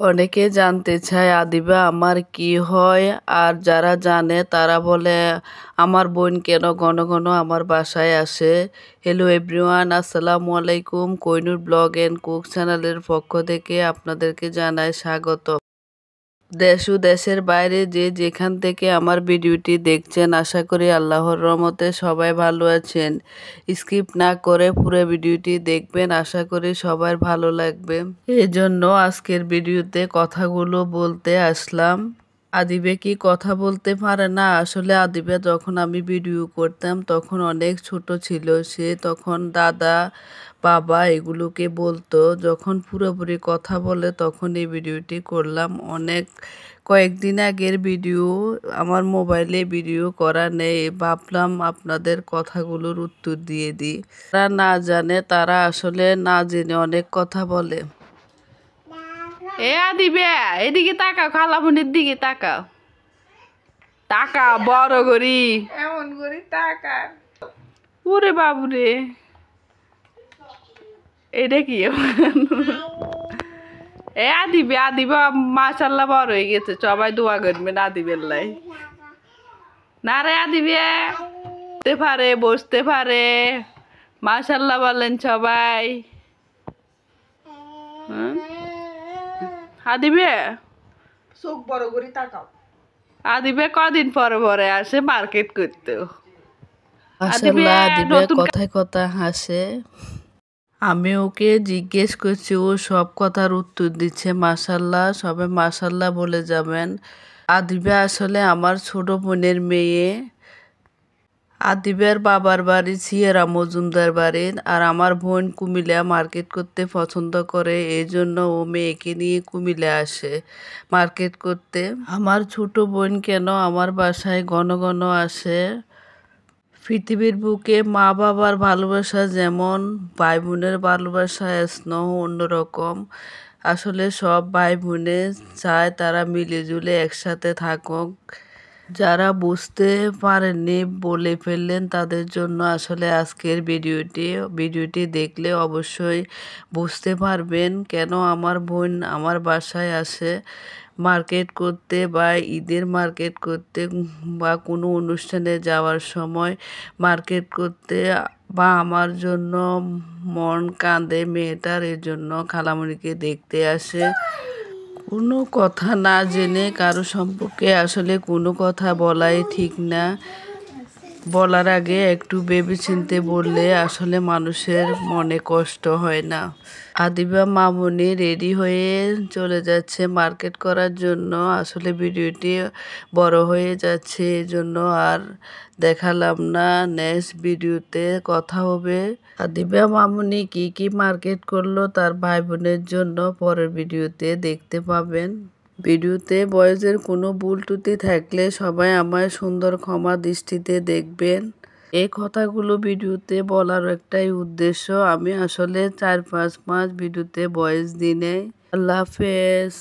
অনেকে জানতে চায় আদিবা আমার কি হয়, আর যারা জানে তারা বলে আমার বোন কেন ঘন ঘন আমার বাসায় আসে। হ্যালো এভরিওয়ান, আসসালামু আলাইকুম। কোহিনুর ব্লগ অ্যান্ড কুক চ্যানেলের পক্ষ থেকে আপনাদেরকে জানাই স্বাগত। দেশ ও দেশের বাইরে যে যেখান থেকে আমার ভিডিওটি দেখছেন, আশা করি আল্লাহর রহমতে সবাই ভালো আছেন। স্কিপ না করে পুরো ভিডিওটি দেখবেন, আশা করি সবার ভালো লাগবে। এই জন্য আজকের ভিডিওতে কথাগুলো বলতে আসলাম। আদিবে কি কথা বলতে পারে না? আসলে আদিবে যখন আমি ভিডিও করতাম তখন অনেক ছোট ছিল সে, তখন দাদা বাবা এগুলোকে বলতো। যখন পুরোপুরি কথা বলে তখন এই ভিডিওটি করলাম। কয়েকদিন আগের ভিডিও, আমার মোবাইলে ভিডিও করা নেই, ভাবলাম আপনাদের কথাগুলোর উত্তর দিয়ে দিই। তারা না জানে, তারা আসলে না জেনে অনেক কথা বলে। এ আদিবে এদিকে তাকাও, খালামুনির দিকে তাকাও, টাকা বড় করি এমন করি টাকা। ওরে বাবুরে, এটা কি? এ আদিবে মাশাল্লাহ বড় হয়ে গেছে, সবাই দোয়া করবেন আদিবের লাই। না রে আদিবে বসতে পারে, বসতে পারে, মাশাল্লাহ বলেন সবাই। আদিবে চোখ বড় করি তাকাও। আদিবে কদিন পরে পরে আসে মার্কেট করতে। মাশাআল্লাহ, আদিবে কথায় কথা হাসে। আমি ওকে জিজ্ঞেস করছি, ও সব কথার উত্তর দিচ্ছে মাশাল্লাহ। সবে মাশাল্লাহ বলে যাবেন। আদিবে আসলে আমার ছোট বোনের মেয়ে। আদিবের বাবার বাড়ি সিয়েরা মজুমদার বাড়ি, আর আমার বোন কুমিল্লা মার্কেট করতে পছন্দ করে, এই জন্য ও মেয়েকে নিয়ে কুমিল্লা আসে মার্কেট করতে। আমার ছোট বোন কেন আমার বাসায় ঘন ঘন আসে? পৃথিবীর বুকে মা বাবার ভালোবাসা যেমন, ভাই বোনের ভালোবাসা স্নেহ অন্যরকম। আসলে সব ভাই বোনে চায় তারা মিলেজুলে একসাথে থাকুক। যারা বুঝতে পারেননি বলে ফেললেন, তাদের জন্য আসলে আজকের ভিডিওটি দেখলে অবশ্যই বুঝতে পারবেন কেন আমার বোন আমার বাসায় আসে মার্কেট করতে, বা ঈদের মার্কেট করতে, বা কোনো অনুষ্ঠানে যাওয়ার সময় মার্কেট করতে, বা আমার জন্য মন কাঁদে মেয়েটার, এর জন্য খালামণিকে দেখতে আসে। কোনো কথা না জেনে কারো সম্পর্কে আসলে কোনো কথা বলাই ঠিক না। বলার আগে একটু ভেবেচিন্তে বললে আসলে মানুষের মনে কষ্ট হয় না। আদিবা মামুনি রেডি হয়ে চলে যাচ্ছে মার্কেট করার জন্য। আসলে ভিডিওটি বড় হয়ে যাচ্ছে, এই জন্য আর দেখালাম না। নেক্সট ভিডিওতে কথা হবে। আদিবা মামুনি কি কি মার্কেট করলো তার ভাই বোনের জন্য পরের ভিডিওতে দেখতে পাবেন। ভিডিওতে বয়েজের কোনো ভুল ত্রুটি থাকলে সবাই আমায় সুন্দর ক্ষমা দৃষ্টিতে দেখবেন। এই কথাগুলো ভিডিওতে বলার একটাই উদ্দেশ্য, আমি আসলে 4-5 মাস ভিডিওতে ভয়েস দিই নাই। আল্লাহ হাফেজ।